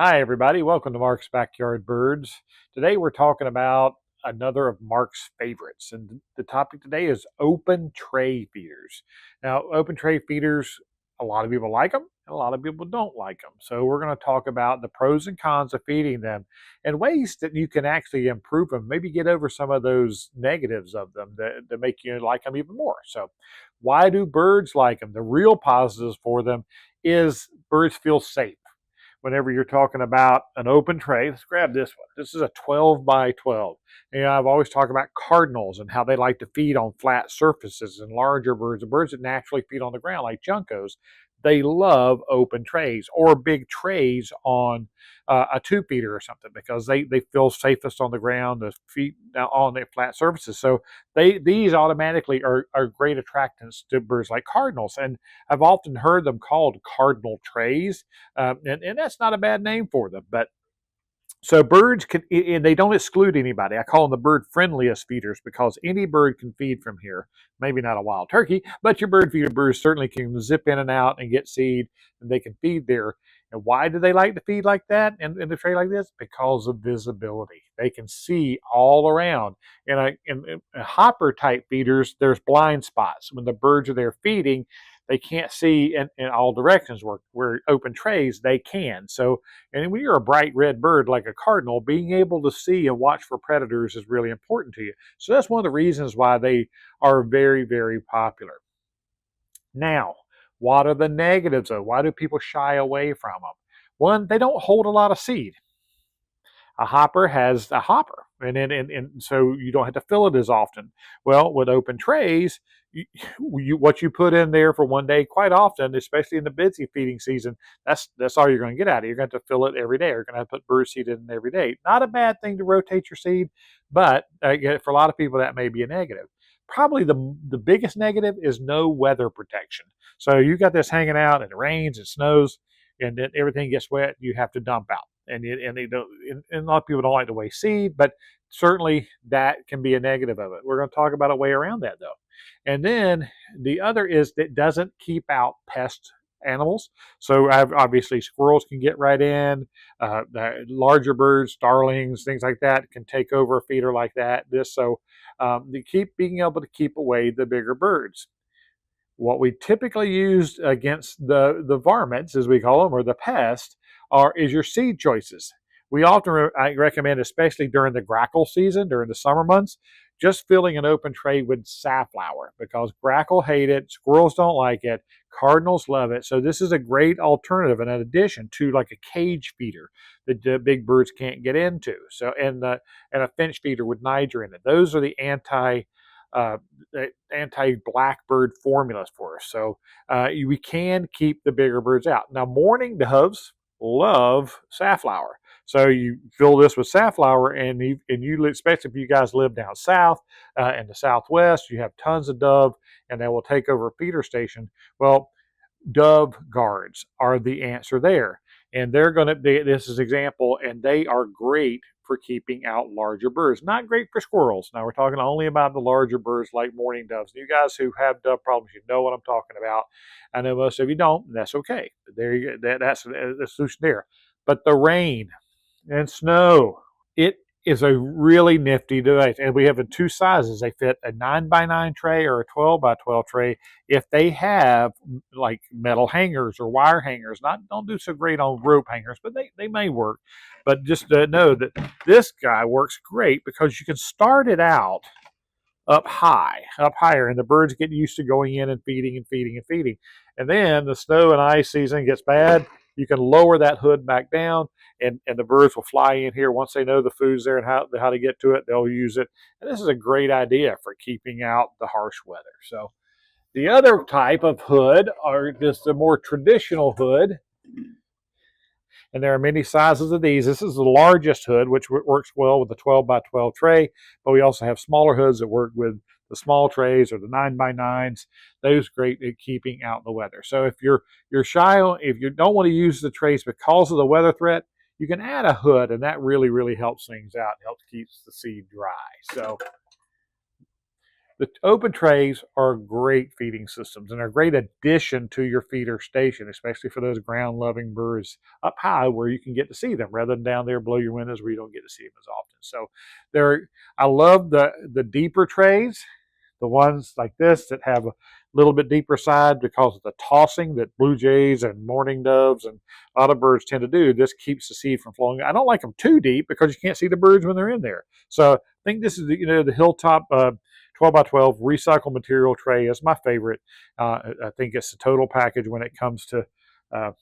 Hi, everybody. Welcome to Mark's Backyard Birds. Today we're talking about another of Mark's favorites. And the topic today is open tray feeders. Now, open tray feeders, a lot of people like them and a lot of people don't like them. So we're going to talk about the pros and cons of feeding them and ways that you can actually improve them, maybe get over some of those negatives of them that make you like them even more. So why do birds like them? The real positives for them is birds feel safe whenever you're talking about an open tray. Let's grab this one. This is a 12 by 12. And I've always talked about cardinals and how they like to feed on flat surfaces and larger birds, the birds that naturally feed on the ground like juncos. They love open trays or big trays on a tube feeder or something because they feel safest on the ground, the feet on the flat surfaces. So these automatically are great attractants to birds like cardinals. And I've often heard them called cardinal trays, and that's not a bad name for them. But so birds can, and they don't exclude anybody. I call them the bird friendliest feeders because any bird can feed from here. Maybe not a wild turkey, but your bird feeder birds certainly can zip in and out and get seed, and they can feed there. And why do they like to feed like that in a tray like this? Because of visibility. They can see all around. In a hopper type feeders, there's blind spots. When the birds are there feeding, they can't see in all directions. Where open trays, they can. So, and when you're a bright red bird like a cardinal, being able to see and watch for predators is really important to you. So that's one of the reasons why they are very, very popular. Now, what are the negatives though? Why do people shy away from them? One, they don't hold a lot of seed. A hopper has a hopper, and so you don't have to fill it as often. Well, with open trays, what you put in there for one day, quite often, especially in the busy feeding season, that's all you're going to get out of it. You're going to have to fill it every day. You're going to have to put bird seed in every day. Not a bad thing to rotate your seed, but for a lot of people that may be a negative. Probably the biggest negative is no weather protection. So you got this hanging out, and it rains, and snows, and then everything gets wet. You have to dump out, and they don't. And a lot of people don't like to waste seed, but certainly that can be a negative of it. We're going to talk about a way around that though. And then the other is that it doesn't keep out pest animals. So obviously squirrels can get right in, the larger birds, starlings, things like that can take over a feeder like that. They keep being able to keep away the bigger birds. What we typically use against the varmints, as we call them, or the pest, is your seed choices. We often I recommend, especially during the grackle season, during the summer months, just filling an open tray with safflower because grackle hate it, squirrels don't like it, cardinals love it. So this is a great alternative and an addition to like a cage feeder that the big birds can't get into. So and a finch feeder with Niger in it. Those are uh, the anti-blackbird formulas for us. So we can keep the bigger birds out. Now, mourning doves love safflower. So you fill this with safflower, and especially if you guys live down south in the southwest, you have tons of dove, and they will take over a feeder station. Well, dove guards are the answer there. And they're going to be, this is example, and they are great for keeping out larger birds. Not great for squirrels. Now we're talking only about the larger birds like mourning doves. You guys who have dove problems, you know what I'm talking about. I know most of you don't, and that's okay. But there you go. That's the solution there. But the rain and snow, it is a really nifty device. And we have in two sizes. They fit a 9 by 9 tray or a 12 by 12 tray. If they have like metal hangers or wire hangers, don't do so great on rope hangers, but they may work. But just know that this guy works great because you can start it out up higher, and the birds get used to going in and feeding and feeding and feeding. And then the snow and ice season gets bad, you can lower that hood back down, and the birds will fly in here once they know the food's there and how to get to it. They'll use it, and this is a great idea for keeping out the harsh weather. So the other type of hood are just a more traditional hood, and there are many sizes of these. This is the largest hood, which works well with the 12 by 12 tray, but we also have smaller hoods that work with the small trays or the 9 by 9s. Those great at keeping out the weather. So if you're shy, if you don't want to use the trays because of the weather threat, you can add a hood, and that really helps things out. It helps keeps the seed dry. So The open trays are great feeding systems and are a great addition to your feeder station, especially for those ground loving birds up high where you can get to see them rather than down there below your windows where you don't get to see them as often. So I love the deeper trays, the ones like this that have a little bit deeper side because of the tossing that blue jays and mourning doves and a lot of birds tend to do. This keeps the seed from flowing. I don't like them too deep because you can't see the birds when they're in there. So I think this is the Hilltop 12 by 12 recycled material tray is my favorite. I think it's the total package when it comes to uh,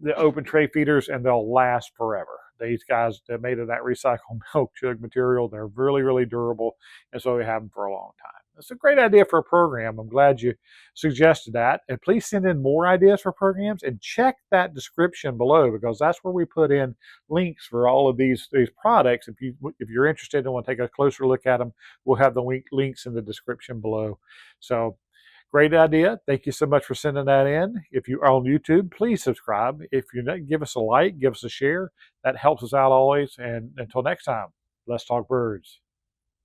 the open tray feeders, and they'll last forever. These guys, they're made of that recycled milk jug material. They're really, really durable, and so we have them for a long time. It's a great idea for a program. I'm glad you suggested that. And please send in more ideas for programs and check that description below because that's where we put in links for all of these products. If you're interested and want to take a closer look at them, we'll have the links in the description below. So great idea. Thank you so much for sending that in. If you are on YouTube, please subscribe. If you're not, give us a like, give us a share. That helps us out always. And until next time, let's talk birds.